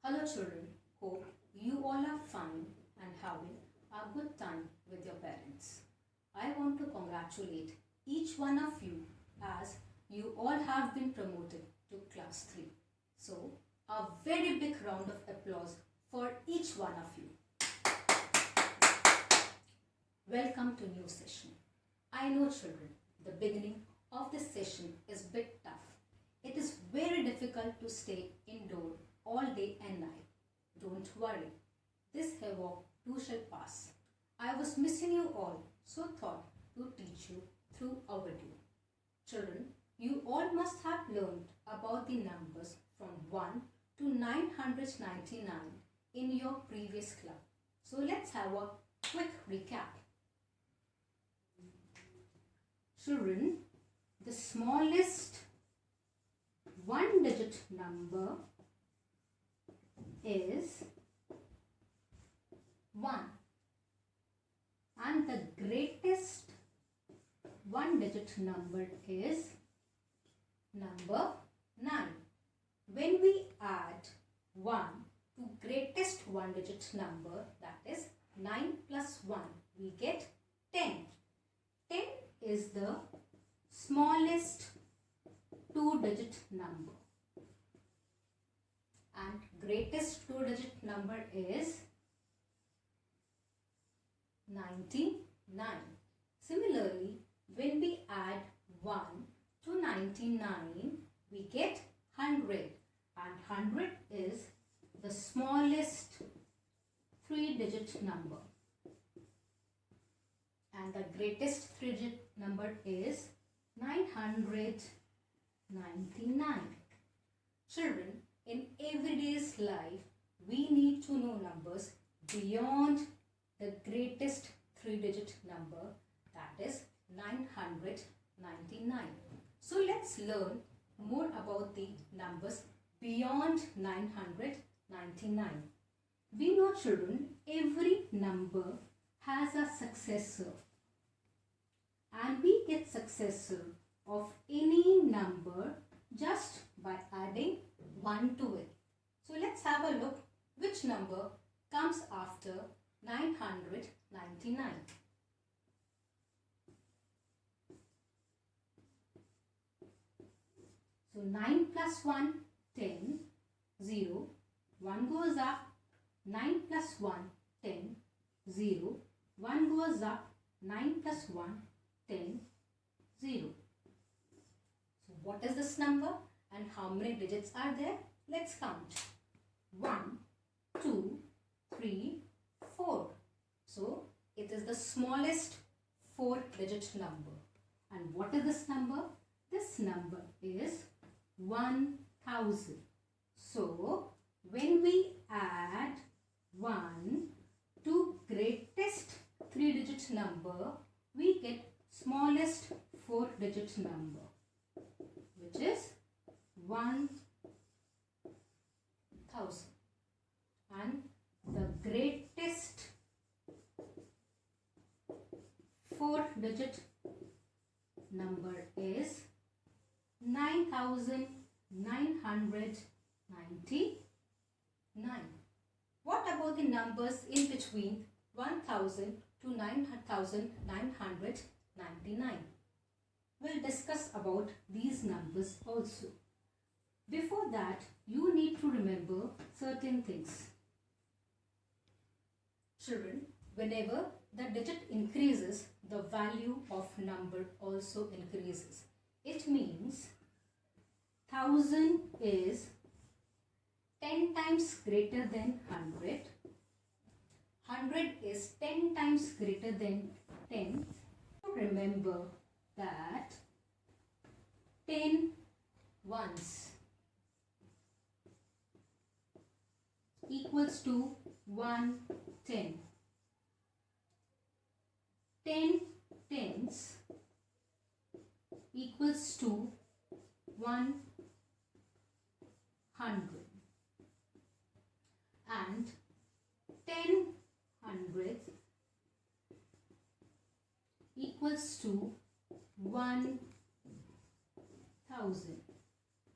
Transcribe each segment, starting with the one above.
Hello children, hope you all are fine and having a good time with your parents. I want to congratulate each one of you as you all have been promoted to class 3. So, a very big round of applause for each one of you. Welcome to new session. I know children, the beginning of this session is a bit tough. It is very difficult to stay indoor all day and night. Don't worry, this havoc too shall pass. I was missing you all, so thought to teach you through a video. Children, you all must have learned about the numbers from 1 to 999 in your previous club. So let's have a quick recap. Children, the smallest one-digit number is 1 and the greatest one-digit number is number 9. When we add 1 to greatest one-digit number, that is 9 plus 1, we get 10. 10 is the smallest two-digit number and greatest two-digit number is 99. Similarly, when we add 1 to 99, we get 100 and 100 is the smallest three-digit number and the greatest three-digit number is 999. Children, in everyday's life, we need to know numbers beyond the greatest three-digit number, that is 999. So let's learn more about the numbers beyond 999. We know children, every number has a successor and we get successor of any number just by adding 1 to it. So let's have a look which number comes after 999. So 9 plus 1, 10, 0, 1 goes up, 9 plus 1, 10, 0, 1 goes up, 9 plus 1, 10, 0. So what is this number and how many digits are there? Let's count. 1, 2, 3, 4. So it is the smallest 4-digit number. And what is this number? This number is 1000. So when we add 1 to greatest 3-digit number, we get smallest 4-digit number, which is 1000. And the greatest 4-digit number is 9999. What about the numbers in between 1000 to 9999? We'll discuss about these numbers also. Before that, you need to remember certain things. Children, whenever the digit increases, the value of number also increases. It means 1000 is 10 times greater than 100. 100 is 10 times greater than 10. Remember that 10 ones equals to 110. 10 tens equals to 100 and 10 hundredths equals to 1000.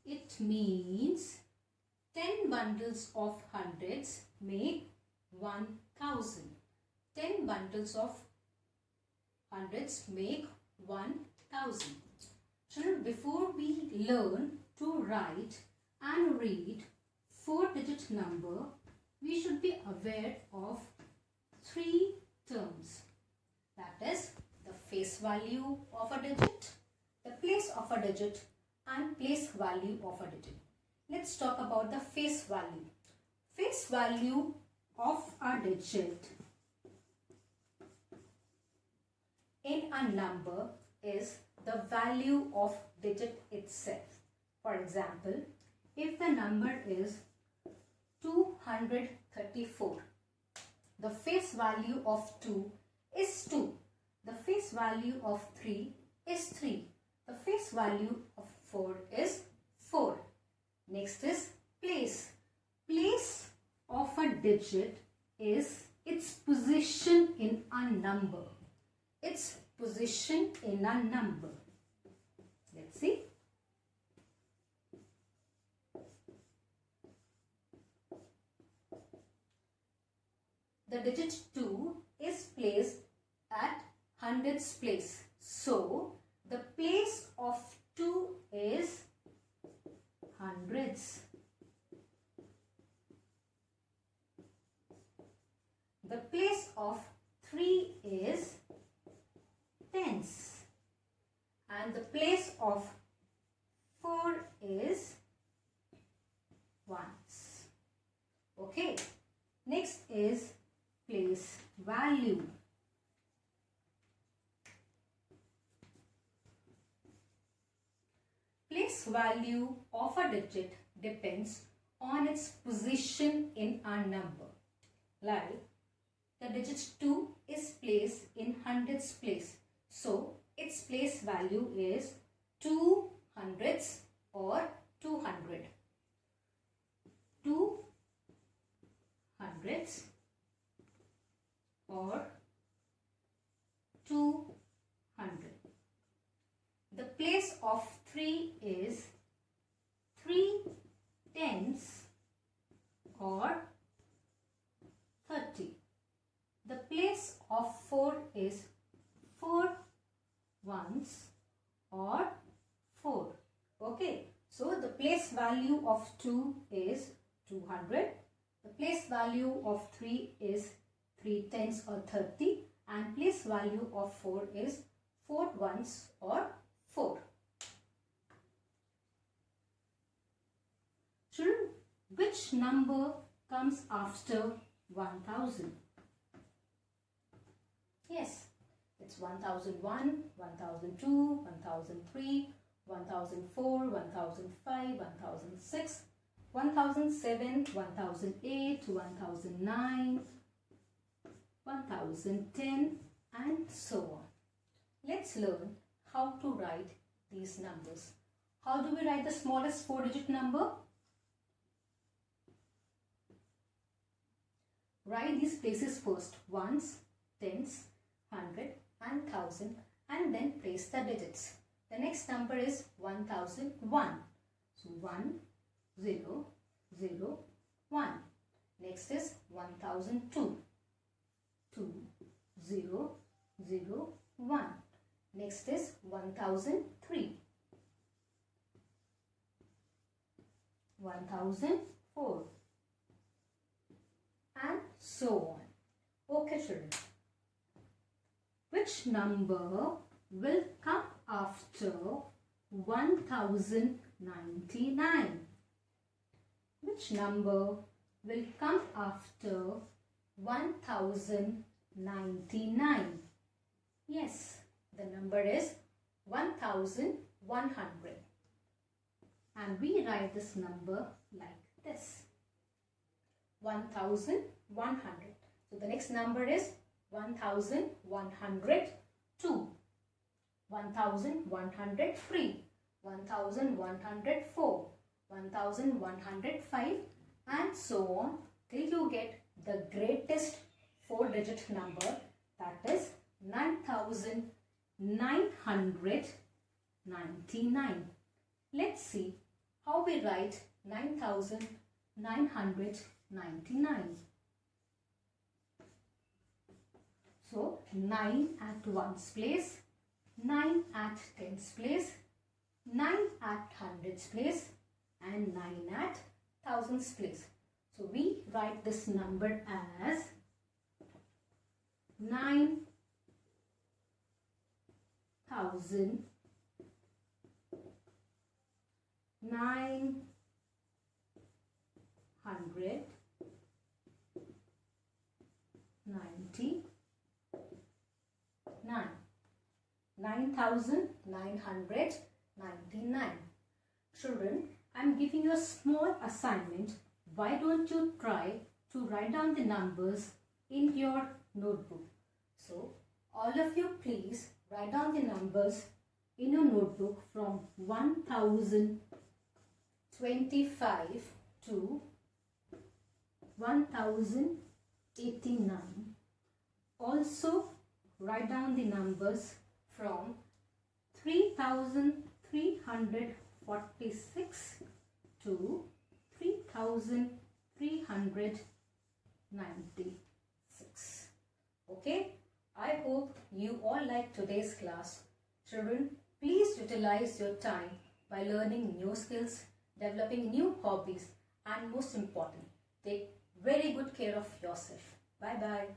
It means 10 bundles of hundreds make 1000. 10 bundles of hundreds make 1000. Children, before we learn to write and read 4-digit number, we should be aware of 3 terms. That is the face value of a digit, the place of a digit, and place value of a digit. Let's talk about the face value. Face value of a digit in a number is the value of digit itself. For example, if the number is 234, the face value of 2 is 2. The face value of 3 is 3. The face value of 4 is 4. Next is place. Place of a digit is its position in a number. Its position in a number. Let's see. The digit 2 is placed at hundreds place. So, the place of 2 is hundreds. The place of 3 is tens. And the place of 4 is ones. Okay. Next is place value. Place value of a digit depends on its position in a number. Like the digit 2 is placed in hundreds place. So its place value is 2 hundreds or 200. 2 hundreds or 200. The place of 3 is 3 tens or 30. The place of 4 is 4 ones or 4. Okay. So the place value of 2 is 200. The place value of 3 is 3 tens or 30. And place value of 4 is 4 ones or 4. Children, which number comes after 1000? Yes, it's 1001, 1002, 1003, 1004, 1005, 1006, 1007, 1008, 1009, 1010 and so on. Let's learn how to write these numbers. How do we write the smallest 4-digit number? Write these places first, ones, tens, 100 and 1000, and then place the digits. The next number is 1001. So 1, 0, 0, 1. Next is 1002. 2, 0, 0, 1. Next is 1003. 1004. And so on. Okay, children. Which number will come after 1099? Which number will come after 1099? Yes, the number is 1100. And we write this number like this. 1100. So the next number is 1102, 1103, 1104, 1105 and so on till you get the greatest 4-digit number, that is 9999. Let's see how we write 9999. 999. So 9 at ones place, 9 at tens place, 9 at hundreds place, and 9 at thousands place. So we write this number as 9,000, 900, 99. 9,999. Children, I am giving you a small assignment. Why don't you try to write down the numbers in your notebook? So, all of you please write down the numbers in your notebook from 1025 to 1089. Also, write down the numbers from 3,346 to 3,396. Okay, I hope you all like today's class. Children, please utilize your time by learning new skills, developing new hobbies, and most important, take very good care of yourself. Bye bye.